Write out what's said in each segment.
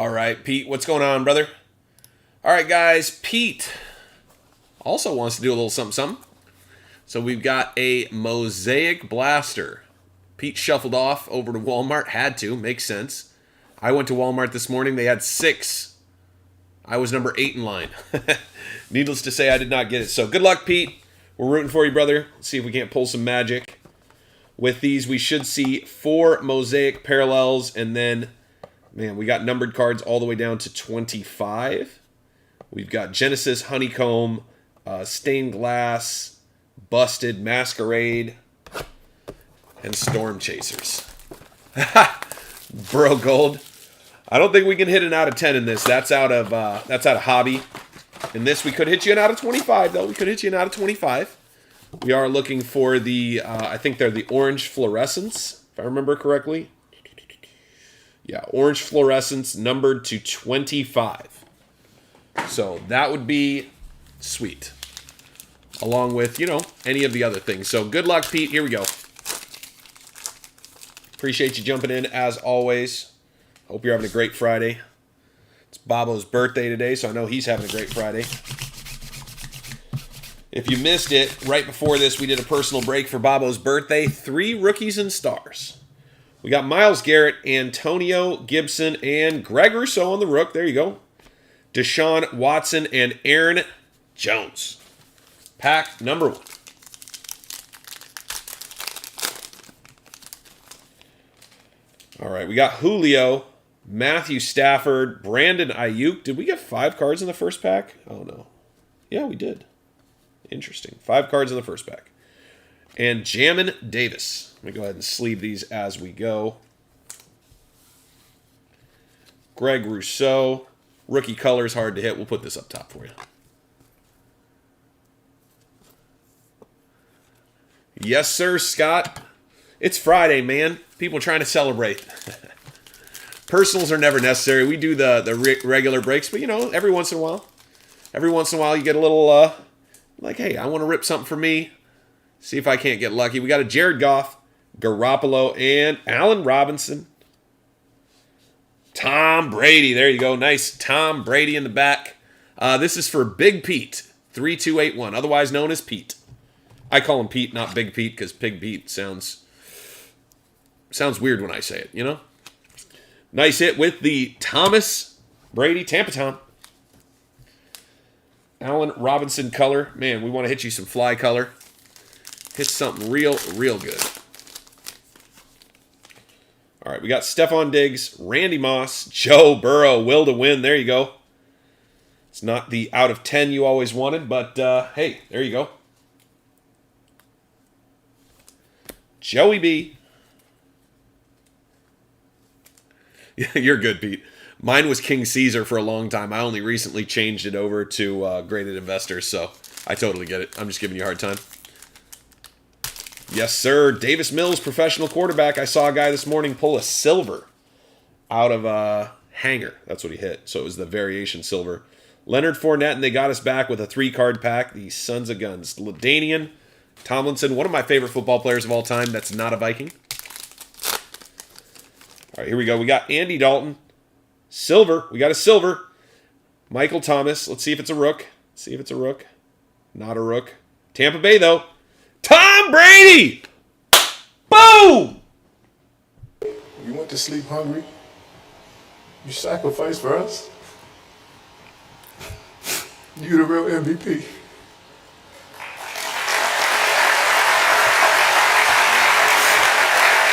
All right, Pete, what's going on, brother? All right, guys, Pete also wants to do a little something, something. So we've got a Mosaic Blaster. Pete shuffled off over to Walmart. Had to. Makes sense. I went to Walmart this morning. They had 6. I was number 8 in line. Needless to say, I did not get it. So good luck, Pete. We're rooting for you, brother. Let's see if we can't pull some magic. With these, we should see 4 Mosaic parallels. And then, man, we got numbered cards all the way down to 25. We've got Genesis, Honeycomb, Stained Glass, Busted, Masquerade, and Storm Chasers. Bro Gold. I don't think we can hit an out of 10 in this. That's out of hobby. In this, we could hit you an out of 25, though. We could hit you an out of 25. We are looking for the, I think they're the orange fluorescence, if I remember correctly. Yeah, orange fluorescence numbered to 25. So that would be sweet. Along with, any of the other things. So good luck, Pete. Here we go. Appreciate you jumping in as always. Hope you're having a great Friday. It's Bobo's birthday today, so I know he's having a great Friday. If you missed it, right before this, we did a personal break for Bobo's birthday. 3 rookies and stars. We got Myles Garrett, Antonio Gibson, and Greg Rousseau on the rook. There you go. Deshaun Watson and Aaron Jones. Pack number 1. All right, we got Julio, Matthew Stafford, Brandon Ayuk. Did we get 5 cards in the first pack? Oh, no. Yeah, we did. Interesting. 5 cards in the first pack. And Jamin Davis. Let me go ahead and sleeve these as we go. Greg Rousseau. Rookie color is hard to hit. We'll put this up top for you. Yes, sir, Scott. It's Friday, man. People trying to celebrate. Personals are never necessary. We do the regular breaks, but, every once in a while, you get a little, like, hey, I want to rip something for me. See if I can't get lucky. We got a Jared Goff, Garoppolo, and Allen Robinson. Tom Brady. There you go. Nice Tom Brady in the back. This is for Big Pete, 3281, otherwise known as Pete. I call him Pete, not Big Pete, because Big Pete sounds weird when I say it, Nice hit with the Thomas Brady Tampa Tom. Allen Robinson color. Man, we want to hit you some fly color. Hit something real good. All right, we got Stephon Diggs, Randy Moss, Joe Burrow, will to win. There you go. It's not the out of 10 you always wanted, but hey, there you go. Joey B. You're good, Pete. Mine was King Caesar for a long time. I only recently changed it over to Graded Investors, so I totally get it. I'm just giving you a hard time. Yes, sir. Davis Mills, professional quarterback. I saw a guy this morning pull a silver out of a hanger. That's what he hit. So it was the variation silver. Leonard Fournette, and they got us back with a 3-card pack. The Sons of Guns. LaDainian Tomlinson, one of my favorite football players of all time. That's not a Viking. All right, here we go. We got Andy Dalton. Silver. We got a silver. Michael Thomas. Let's see if it's a rook. Not a rook. Tampa Bay, though. Tom Brady! Boom! You went to sleep hungry. You sacrificed for us. You the real MVP.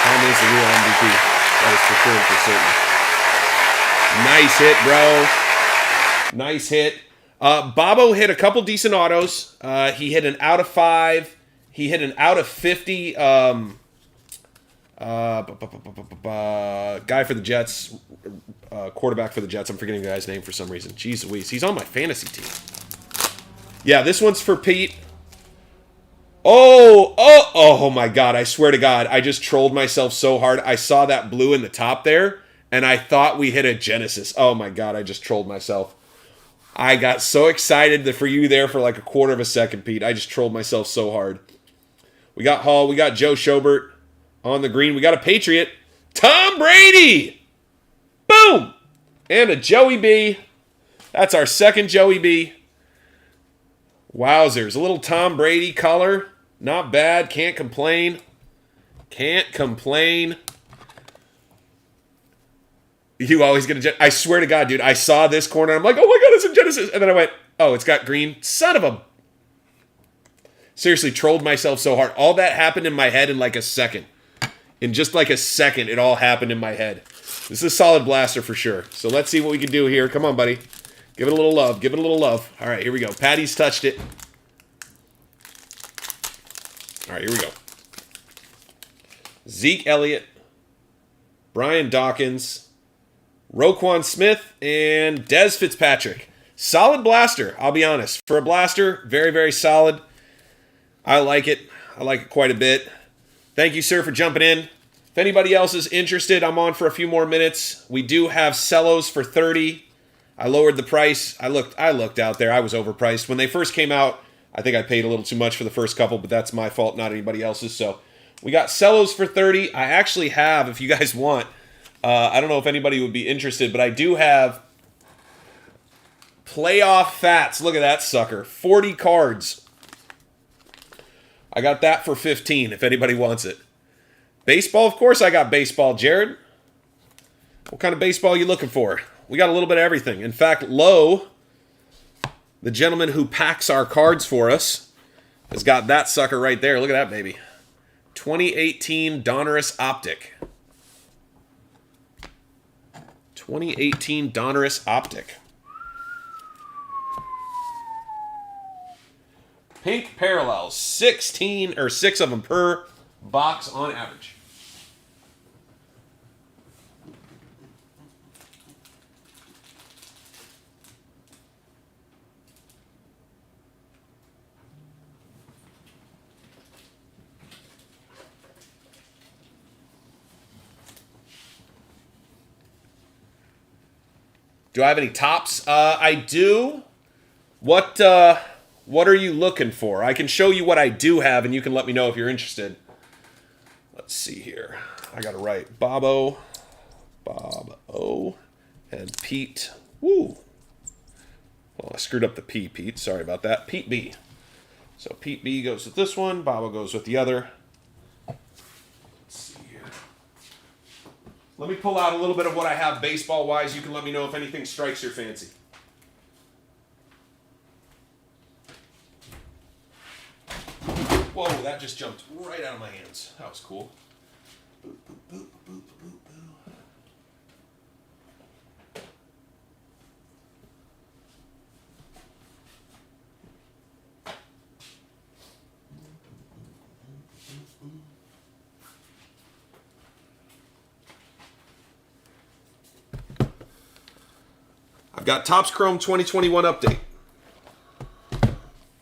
Tom is the real MVP. That is for sure and for certain. Nice hit, bro. Nice hit. Bobo hit a couple decent autos. He hit an out of 5. He hit an out of 50. Guy for the Jets. Quarterback for the Jets. I'm forgetting the guy's name for some reason. Jeez Louise. He's on my fantasy team. Yeah, this one's for Pete. Oh my God. I swear to God. I just trolled myself so hard. I saw that blue in the top there, and I thought we hit a Genesis. Oh my God. I just trolled myself. I got so excited for you there for like a quarter of a second, Pete. I just trolled myself so hard. We got Hall. We got Joe Schobert on the green. We got a Patriot. Tom Brady! Boom! And a Joey B. That's our second Joey B. Wowzers. A little Tom Brady color. Not bad. Can't complain. Can't complain. You always get a... I swear to God, dude. I saw this corner. I'm like, oh my God, it's a Genesis. And then I went, oh, it's got green. Son of a... Seriously, trolled myself so hard. All that happened in my head in like a second. In just like a second, it all happened in my head. This is a solid blaster for sure. So let's see what we can do here. Come on, buddy. Give it a little love. Give it a little love. All right, here we go. Patty's touched it. All right, here we go. Zeke Elliott, Brian Dawkins, Roquan Smith, and Dez Fitzpatrick. Solid blaster, I'll be honest. For a blaster, very, very solid. I like it. I like it quite a bit. Thank you, sir, for jumping in. If anybody else is interested, I'm on for a few more minutes. We do have cellos for 30. I lowered the price. I looked out there. I was overpriced. When they first came out, I think I paid a little too much for the first couple, but that's my fault, not anybody else's. So we got cellos for 30. I actually have, if you guys want, I don't know if anybody would be interested, but I do have playoff fats. Look at that sucker. 40 cards. I got that for 15 if anybody wants it. Baseball, of course I got baseball, Jared. What kind of baseball are you looking for? We got a little bit of everything. In fact, Lowe, the gentleman who packs our cards for us, has got that sucker right there. Look at that baby. 2018 Donruss Optic. 2018 Donruss Optic. Pink parallels, 16 or 6 of them per box on average. Do I have any tops? I do. What are you looking for? I can show you what I do have, and you can let me know if you're interested. Let's see here. I got to write Bob O, and Pete. Woo. Well, I screwed up the P, Pete. Sorry about that. Pete B. So Pete B goes with this one. Bob O goes with the other. Let's see here. Let me pull out a little bit of what I have baseball-wise. You can let me know if anything strikes your fancy. Whoa, that just jumped right out of my hands. That was cool. Boop, boop, boop, boop, boop, boop. I've got Topps Chrome 2021 update.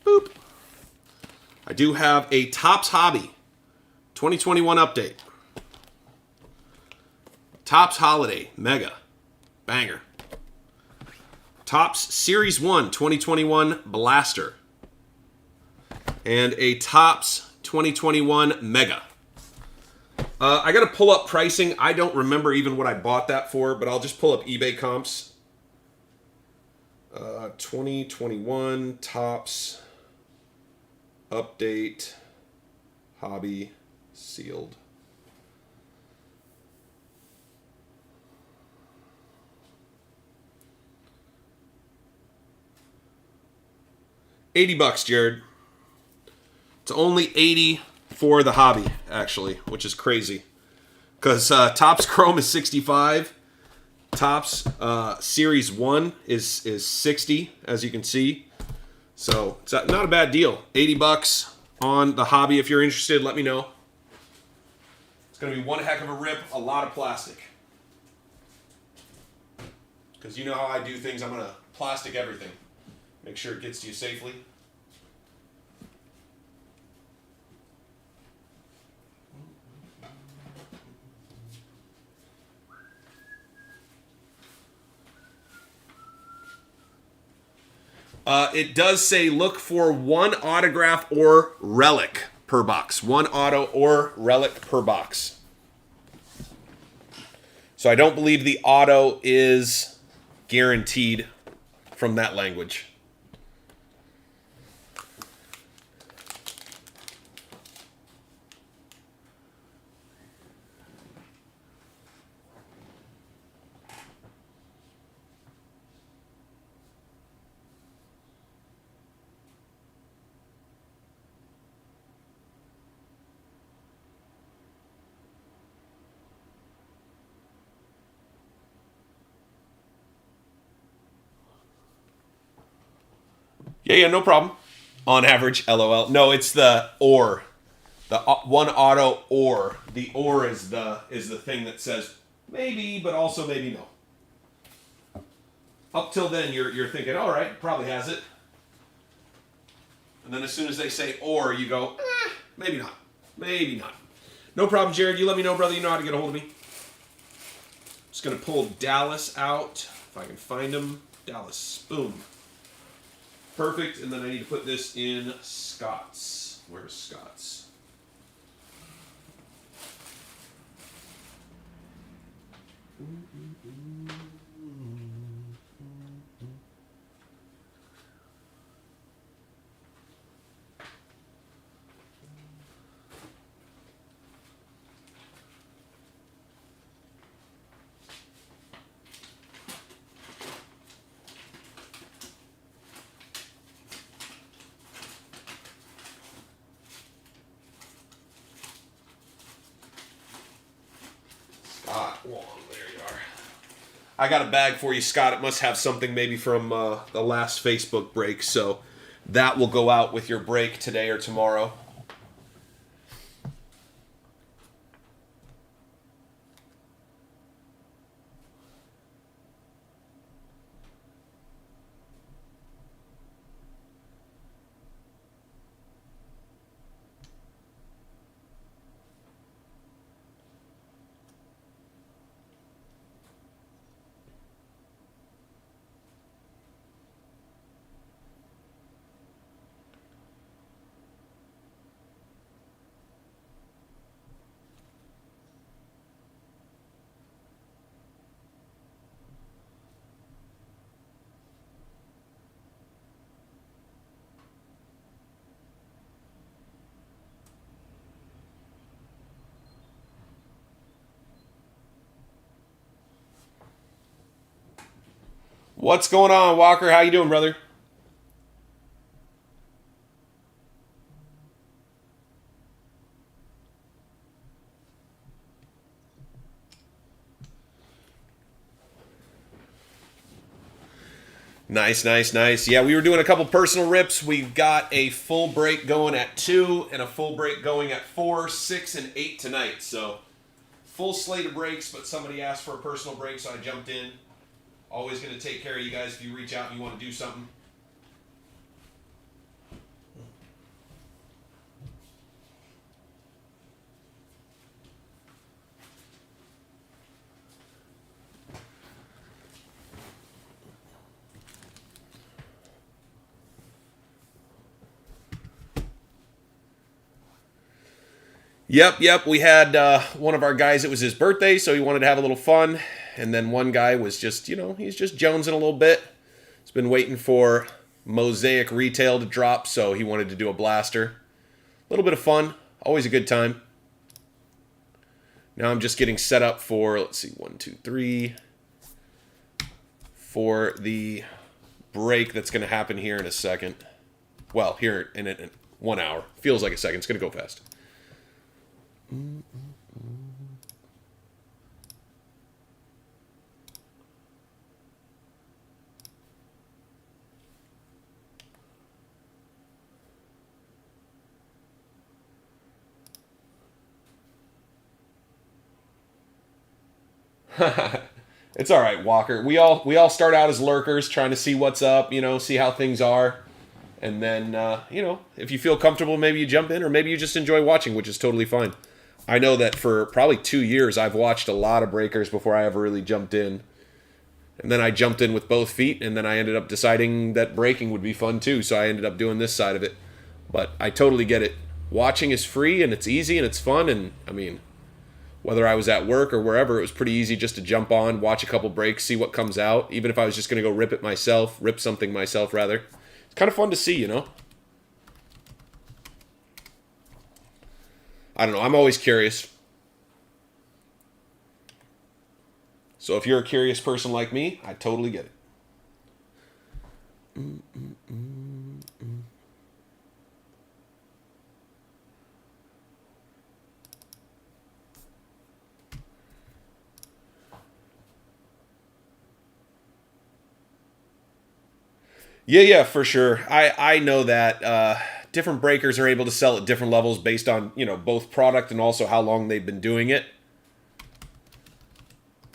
Boop. I do have a Topps Hobby 2021 update. Topps Holiday Mega Banger. Topps Series 1 2021 Blaster. And a Topps 2021 Mega. I got to pull up pricing. I don't remember even what I bought that for, but I'll just pull up eBay comps. 2021 Topps Update Hobby Sealed. $80, Jared. It's only 80 for the hobby, actually, which is crazy. Because Topps Chrome is 65. Topps Series 1 is 60, as you can see. So it's not a bad deal. $80 on the hobby. If you're interested, let me know. It's going to be one heck of a rip, a lot of plastic. Because you know how I do things, I'm going to plastic everything. Make sure it gets to you safely. It does say look for one autograph or relic per box. One auto or relic per box. So I don't believe the auto is guaranteed from that language. Yeah, no problem. On average, LOL. No, it's the or. The one auto or. The or is the thing that says maybe, but also maybe no. Up till then, you're thinking, all right, probably has it. And then as soon as they say or, you go, maybe not. Maybe not. No problem, Jared. You let me know, brother. You know how to get a hold of me. Just going to pull Dallas out. If I can find him. Dallas. Boom. Perfect, and then I need to put this in Scott's. Where's Scott's? Scott Wong, there you are. I got a bag for you, Scott. It must have something maybe from the last Facebook break, so that will go out with your break today or tomorrow. What's going on, Walker? How you doing, brother? Nice. Yeah, we were doing a couple personal rips. We've got a full break going at 2 and a full break going at 4, 6, and 8 tonight. So, full slate of breaks, but somebody asked for a personal break, so I jumped in. Always going to take care of you guys if you reach out and you want to do something. Yep. We had one of our guys, it was his birthday, so he wanted to have a little fun. And then one guy was just, he's just jonesing a little bit. He's been waiting for Mosaic Retail to drop, so he wanted to do a blaster. A little bit of fun. Always a good time. Now I'm just getting set up for, let's see, 1, 2, 3, for the break that's going to happen here in a second. Well, here in 1 hour. Feels like a second. It's going to go fast. It's all right, Walker. We all start out as lurkers, trying to see what's up, see how things are, and then if you feel comfortable, maybe you jump in, or maybe you just enjoy watching, which is totally fine. I know that for probably 2 years, I've watched a lot of breakers before I ever really jumped in, and then I jumped in with both feet, and then I ended up deciding that breaking would be fun too, so I ended up doing this side of it. But I totally get it. Watching is free, and it's easy, and it's fun, and whether I was at work or wherever, it was pretty easy just to jump on, watch a couple breaks, see what comes out. Even if I was just going to go rip something myself, rather. It's kind of fun to see, you know? I don't know. I'm always curious. So if you're a curious person like me, I totally get it. Yeah, for sure. I know that different breakers are able to sell at different levels based on, you know, both product and also how long they've been doing it.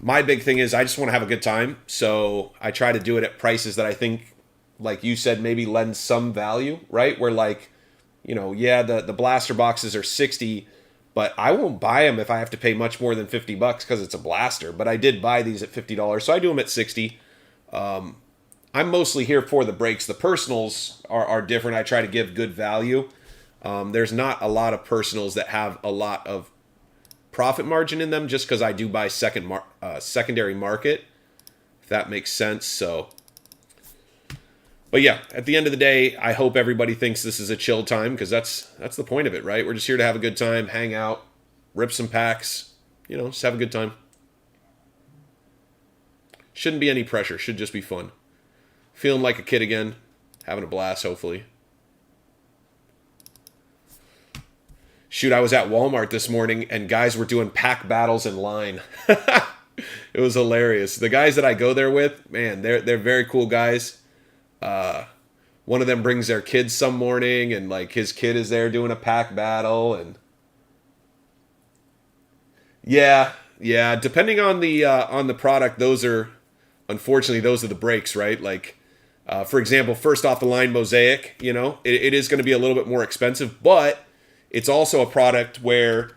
My big thing is I just want to have a good time, so I try to do it at prices that I think, like you said, maybe lend some value, right? Where like, you know, yeah, the blaster boxes are 60, but I won't buy them if I have to pay much more than $50 because it's a blaster. But I did buy these at $50, so I do them at 60. I'm mostly here for the breaks. The personals are different. I try to give good value. There's not a lot of personals that have a lot of profit margin in them just because I do buy secondary market, if that makes sense. So, but yeah, at the end of the day, I hope everybody thinks this is a chill time because that's the point of it, right? We're just here to have a good time, hang out, rip some packs, you know, just have a good time. Shouldn't be any pressure. Should just be fun. Feeling like a kid again. Having a blast, hopefully. Shoot, I was at Walmart this morning and guys were doing pack battles in line. It was hilarious. The guys that I go there with, man, they're very cool guys. One of them brings their kids some morning and like his kid is there doing a pack battle and yeah, depending on the product, unfortunately those are the breaks, right? Like for example, first off the line Mosaic, you know, it is going to be a little bit more expensive, but it's also a product where,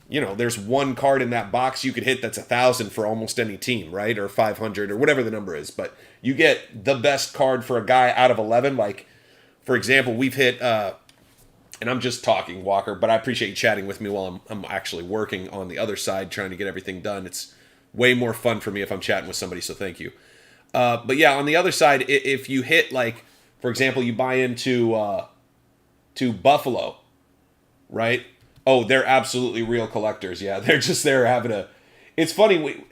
you know, there's one card in that box you could hit that's 1,000 for almost any team, right? Or 500 or whatever the number is. But you get the best card for a guy out of 11. Like, for example, we've hit, and I'm just talking, Walker, but I appreciate you chatting with me while I'm actually working on the other side, trying to get everything done. It's way more fun for me if I'm chatting with somebody, so thank you. But yeah, on the other side, if you hit, like, for example, you buy into to Buffalo, right? Oh, they're absolutely real collectors. Yeah, they're just there having a... It's funny,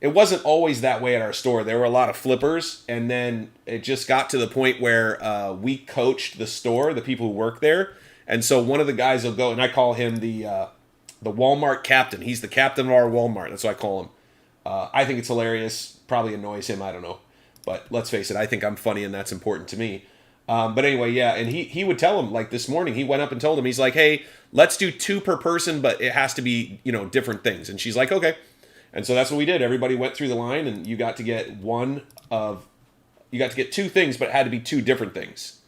it wasn't always that way at our store. There were a lot of flippers, and then it just got to the point where we coached the store, the people who work there, and so one of the guys will go, and I call him the Walmart captain. He's the captain of our Walmart. That's what I call him. I think it's hilarious. Probably annoys him. I don't know. But let's face it, I think I'm funny, and that's important to me. But anyway, yeah, and he would tell him, like this morning, he went up and told him, he's like, hey, let's do 2 per person, but it has to be, you know, different things. And she's like, okay. And so that's what we did. Everybody went through the line, and you got to get 2 things, but it had to be 2 different things.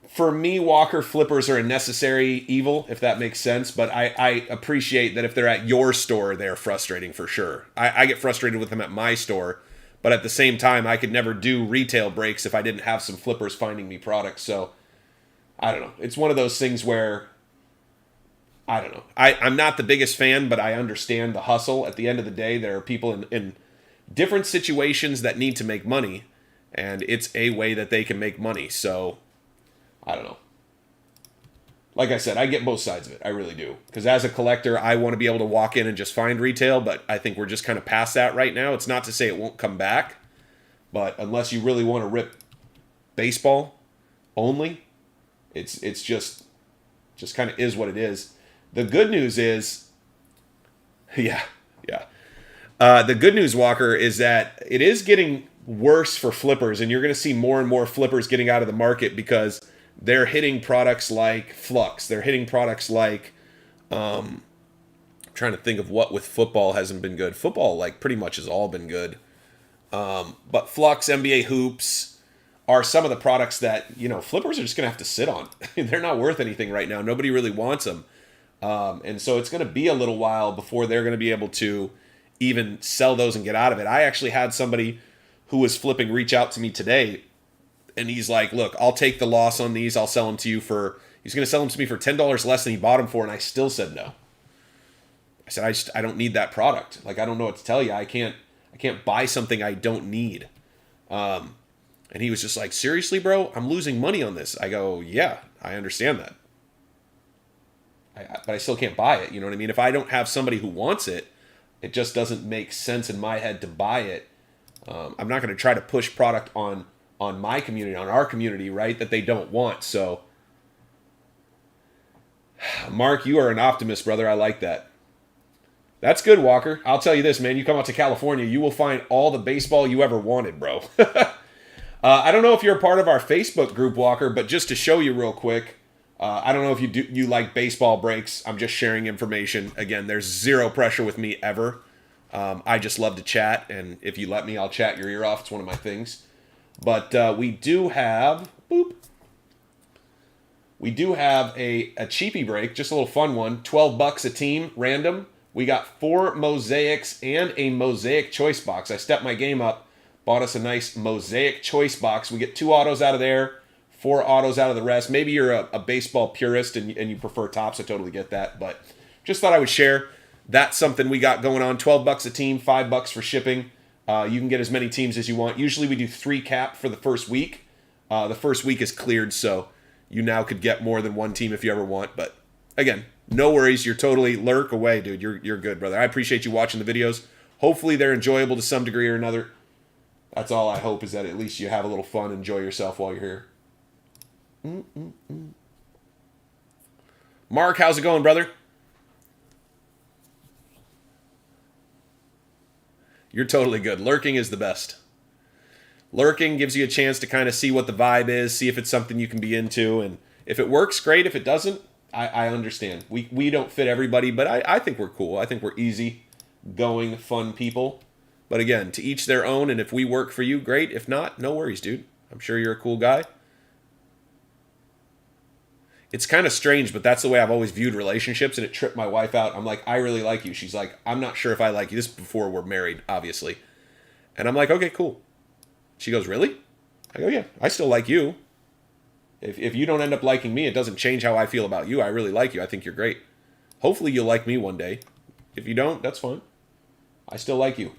For me, Walker, flippers are a necessary evil, if that makes sense. But I appreciate that if they're at your store, they're frustrating for sure. I get frustrated with them at my store. But at the same time, I could never do retail breaks if I didn't have some flippers finding me products. So, I don't know. It's one of those things where, I don't know. I'm not the biggest fan, but I understand the hustle. At the end of the day, there are people in different situations that need to make money. And it's a way that they can make money. So, I don't know. Like I said, I get both sides of it. I really do. Because as a collector, I want to be able to walk in and just find retail, but I think we're just kind of past that right now. It's not to say it won't come back, but unless you really want to rip baseball only, it's just kind of is what it is. The good news is, yeah. The good news, Walker, is that it is getting worse for flippers, and you're going to see more and more flippers getting out of the market because they're hitting products like Flux. They're hitting products like, I'm trying to think of what with football hasn't been good. Football, like, pretty much has all been good. But Flux, NBA Hoops are some of the products that, you know, flippers are just going to have to sit on. They're not worth anything right now. Nobody really wants them. And so it's going to be a little while before they're going to be able to even sell those and get out of it. I actually had somebody who was flipping reach out to me today, and he's like, look, I'll take the loss on these. I'll sell them to you he's going to sell them to me for $10 less than he bought them for, and I still said no. I said, I don't need that product. Like, I don't know what to tell you. I can't buy something I don't need. And he was just like, seriously, bro, I'm losing money on this. I go, yeah, I understand that. But I still can't buy it. You know what I mean? If I don't have somebody who wants it, it just doesn't make sense in my head to buy it. I'm not going to try to push product on my community, on our community, right, that they don't want. So, Mark, you are an optimist, brother. I like that. That's good, Walker. I'll tell you this, man. You come out to California, you will find all the baseball you ever wanted, bro. I don't know if you're a part of our Facebook group, Walker, but just to show you real quick, I don't know if you like baseball breaks. I'm just sharing information. Again, there's zero pressure with me ever. I just love to chat, and if you let me, I'll chat your ear off. It's one of my things. But we do have, we do have a cheapie break, just a little fun one. $12 a team, random. We got 4 mosaics and a mosaic choice box. I stepped my game up. Bought us a nice mosaic choice box. We get 2 autos out of there, 4 autos out of the rest. Maybe you're a baseball purist and you prefer tops. I totally get that. But just thought I would share. That's something we got going on. $12 a team, $5 for shipping. You can get as many teams as you want. Usually we do 3 cap for the first week. The first week is cleared, so you now could get more than 1 team if you ever want. But again, no worries. You're totally lurk away, dude. You're good, brother. I appreciate you watching the videos. Hopefully they're enjoyable to some degree or another. That's all I hope, is that at least you have a little fun, enjoy yourself while you're here. Mark, how's it going, brother? You're totally good. Lurking is the best. Lurking gives you a chance to kind of see what the vibe is, see if it's something you can be into, and if it works, great. If it doesn't, I understand. We don't fit everybody, but I think we're cool. I think we're easy going, fun people. But again, to each their own, and if we work for you, great. If not, no worries, dude. I'm sure you're a cool guy. It's kind of strange, but that's the way I've always viewed relationships, and it tripped my wife out. I'm like, I really like you. She's like, I'm not sure if I like you. This is before we're married, obviously. And I'm like, okay, cool. She goes, really? I go, yeah, I still like you. If you don't end up liking me, it doesn't change how I feel about you. I really like you. I think you're great. Hopefully you'll like me one day. If you don't, that's fine. I still like you.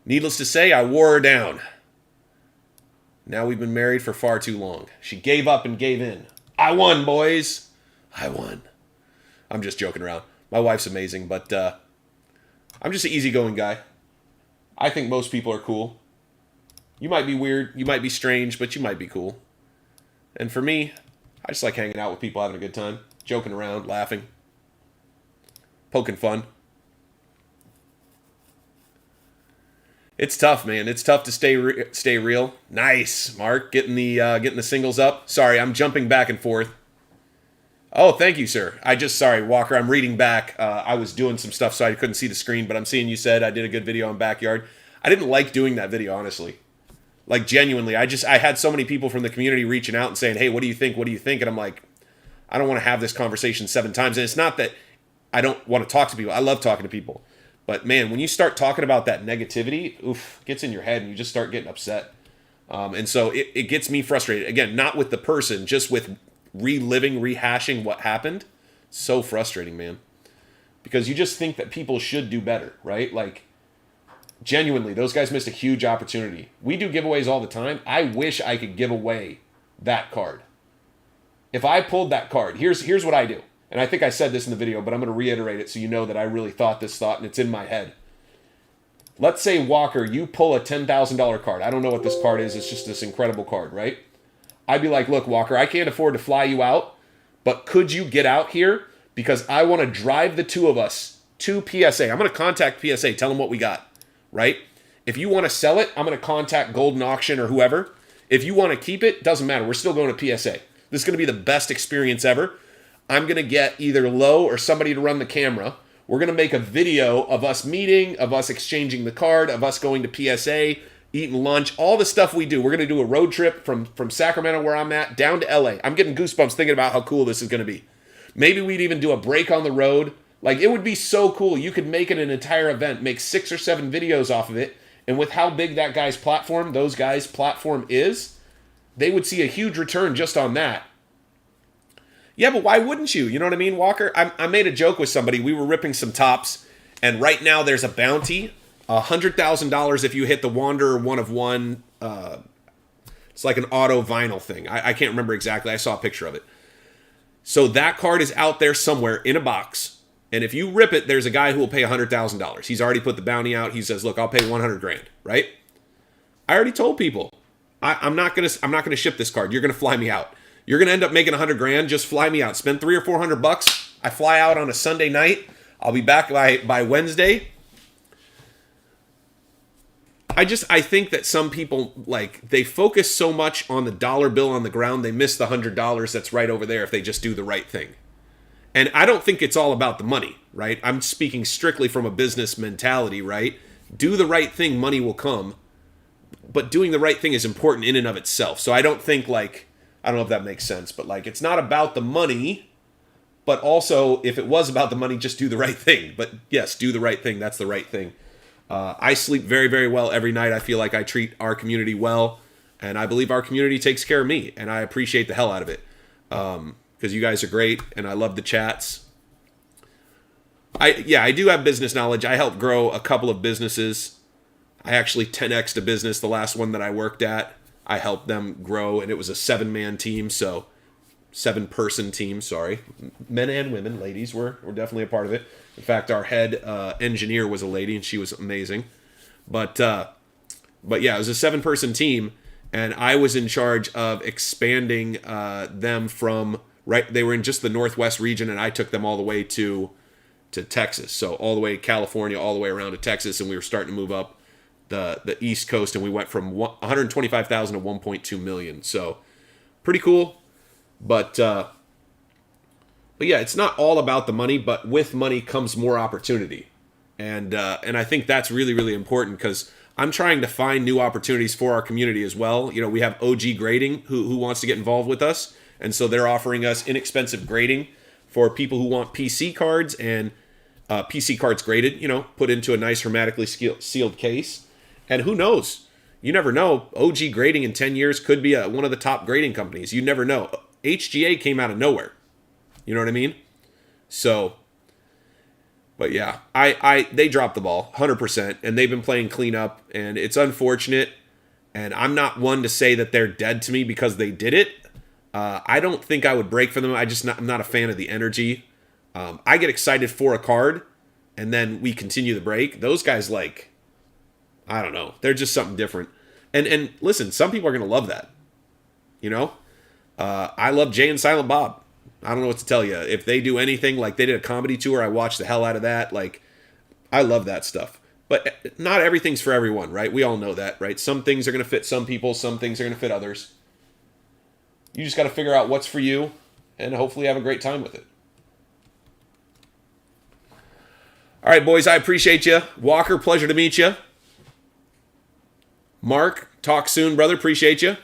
Needless to say, I wore her down. Now we've been married for far too long. She gave up and gave in. I won, boys. I won. I'm just joking around. My wife's amazing, but I'm just an easygoing guy. I think most people are cool. You might be weird, you might be strange, but you might be cool. And for me, I just like hanging out with people, having a good time, joking around, laughing, poking fun. It's tough, man. It's tough to stay real. Nice, Mark, getting the singles up. Sorry, I'm jumping back and forth. Oh, thank you, sir. Sorry, Walker. I'm reading back. I was doing some stuff, so I couldn't see the screen. But I'm seeing you said I did a good video on backyard. I didn't like doing that video, honestly. Like, genuinely, I had so many people from the community reaching out and saying, "Hey, what do you think? What do you think?" And I'm like, I don't want to have this conversation 7 times. And it's not that I don't want to talk to people. I love talking to people. But man, when you start talking about that negativity, gets in your head and you just start getting upset. And so it gets me frustrated. Again, not with the person, just with rehashing what happened. So frustrating, man. Because you just think that people should do better, right? Like, genuinely, those guys missed a huge opportunity. We do giveaways all the time. I wish I could give away that card. If I pulled that card, here's what I do. And I think I said this in the video, but I'm going to reiterate it so you know that I really thought this thought and it's in my head. Let's say, Walker, you pull a $10,000 card. I don't know what this card is. It's just this incredible card, right? I'd be like, look, Walker, I can't afford to fly you out, but could you get out here? Because I want to drive the 2 of us to PSA. I'm going to contact PSA, tell them what we got, right? If you want to sell it, I'm going to contact Golden Auction or whoever. If you want to keep it, doesn't matter. We're still going to PSA. This is going to be the best experience ever. I'm going to get either Lowe or somebody to run the camera. We're going to make a video of us meeting, of us exchanging the card, of us going to PSA, eating lunch, all the stuff we do. We're going to do a road trip from Sacramento, where I'm at, down to LA. I'm getting goosebumps thinking about how cool this is going to be. Maybe we'd even do a break on the road. Like, it would be so cool. You could make it an entire event, make 6 or 7 videos off of it. And with how big that guy's platform, those guys' platform is, they would see a huge return just on that. Yeah, but why wouldn't you? You know what I mean, Walker? I made a joke with somebody. We were ripping some tops, and right now there's a bounty, $100,000 if you hit the Wanderer 1 of 1. It's like an auto vinyl thing. I can't remember exactly. I saw a picture of it. So that card is out there somewhere in a box, and if you rip it, there's a guy who will pay $100,000. He's already put the bounty out. He says, "Look, I'll pay 100 grand." Right? I already told people, I'm not gonna ship this card. You're gonna fly me out. You're gonna end up making 100 grand. Just fly me out. Spend $300 or $400. I fly out on a Sunday night. I'll be back by Wednesday. I think that some people, like, they focus so much on the dollar bill on the ground, they miss the $100 that's right over there if they just do the right thing. And I don't think it's all about the money, right? I'm speaking strictly from a business mentality, right? Do the right thing, money will come. But doing the right thing is important in and of itself. So I don't think, like, I don't know if that makes sense, but, like, it's not about the money, but also, if it was about the money, just do the right thing. But yes, do the right thing. That's the right thing. I sleep very, very well every night. I feel like I treat our community well, and I believe our community takes care of me, and I appreciate the hell out of it, because you guys are great, and I love the chats. I do have business knowledge. I helped grow a couple of businesses. I actually 10x'd a business, the last one that I worked at. I helped them grow, and it was a 7-man team, so 7-person team, sorry. Men and women, ladies were definitely a part of it. In fact, our head engineer was a lady, and she was amazing. But yeah, it was a 7-person team, and I was in charge of expanding them from, right, they were in just the Northwest region, and I took them all the way to Texas. So all the way to California, all the way around to Texas, and we were starting to move up the East Coast, and we went from 125,000 to 1.2 million. So pretty cool. But yeah, it's not all about the money, but with money comes more opportunity. And I think that's really, really important, because I'm trying to find new opportunities for our community as well. You know, we have OG Grading who wants to get involved with us. And so they're offering us inexpensive grading for people who want PC cards, and PC cards graded, you know, put into a nice hermetically sealed case. And who knows? You never know. OG Grading in 10 years could be one of the top grading companies. You never know. HGA came out of nowhere. You know what I mean? So, but yeah, they dropped the ball 100%, and they've been playing cleanup, and it's unfortunate. And I'm not one to say that they're dead to me because they did it. I don't think I would break for them. I'm not a fan of the energy. I get excited for a card, and then we continue the break. Those guys, like, I don't know. They're just something different. And listen, some people are going to love that. You know? I love Jay and Silent Bob. I don't know what to tell you. If they do anything, like they did a comedy tour, I watched the hell out of that. Like, I love that stuff. But not everything's for everyone, right? We all know that, right? Some things are going to fit some people. Some things are going to fit others. You just got to figure out what's for you and hopefully have a great time with it. All right, boys, I appreciate you. Walker, pleasure to meet you. Mark, talk soon, brother. Appreciate you.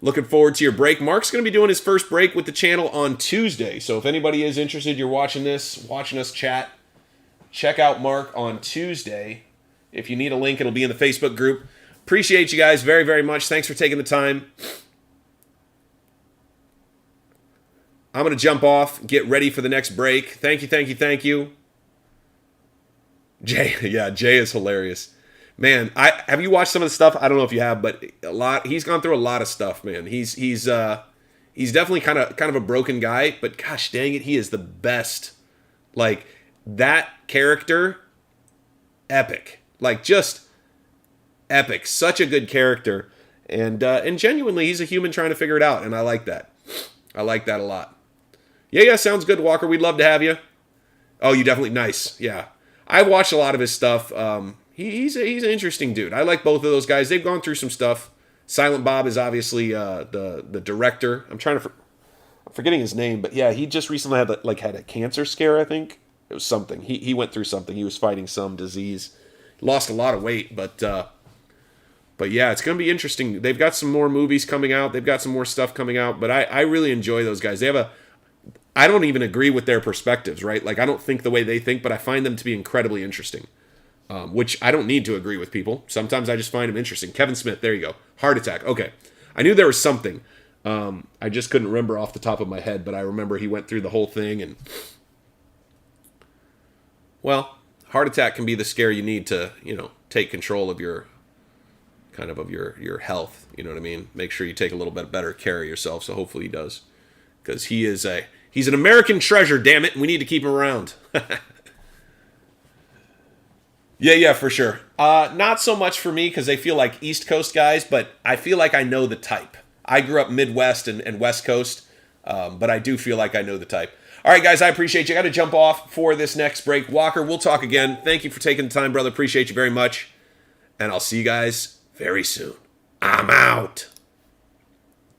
Looking forward to your break. Mark's going to be doing his first break with the channel on Tuesday. So if anybody is interested, you're watching us chat, check out Mark on Tuesday. If you need a link, it'll be in the Facebook group. Appreciate you guys very, very much. Thanks for taking the time. I'm going to jump off, get ready for the next break. Thank you, thank you, thank you. Jay, yeah, Jay is hilarious. Man, have you watched some of the stuff? I don't know if you have, but he's gone through a lot of stuff, man. He's definitely kind of a broken guy, but gosh dang it, he is the best. Like, that character, epic. Like, just epic. Such a good character. And genuinely, he's a human trying to figure it out, and I like that. I like that a lot. Yeah, sounds good, Walker. We'd love to have you. Oh, you definitely, nice. Yeah. I watched a lot of his stuff. He's an interesting dude. I like both of those guys. They've gone through some stuff. Silent Bob is obviously the director. I'm forgetting his name, but yeah, he just recently had a cancer scare. I think it was something. He went through something. He was fighting some disease. Lost a lot of weight, but yeah, it's gonna be interesting. They've got some more movies coming out. They've got some more stuff coming out. But I really enjoy those guys. I don't even agree with their perspectives, right? Like, I don't think the way they think, but I find them to be incredibly interesting. Which I don't need to agree with people. Sometimes I just find them interesting. Kevin Smith, there you go. Heart attack. Okay. I knew there was something. I just couldn't remember off the top of my head, but I remember he went through the whole thing, and well, heart attack can be the scare you need to, take control of your your health. You know what I mean? Make sure you take a little bit better care of yourself. So hopefully he does, because he's an American treasure. Damn it, and we need to keep him around. Yeah, for sure. Not so much for me because they feel like East Coast guys, but I feel like I know the type. I grew up Midwest and West Coast, but I do feel like I know the type. All right, guys, I appreciate you. I got to jump off for this next break. Walker, we'll talk again. Thank you for taking the time, brother. Appreciate you very much. And I'll see you guys very soon. I'm out.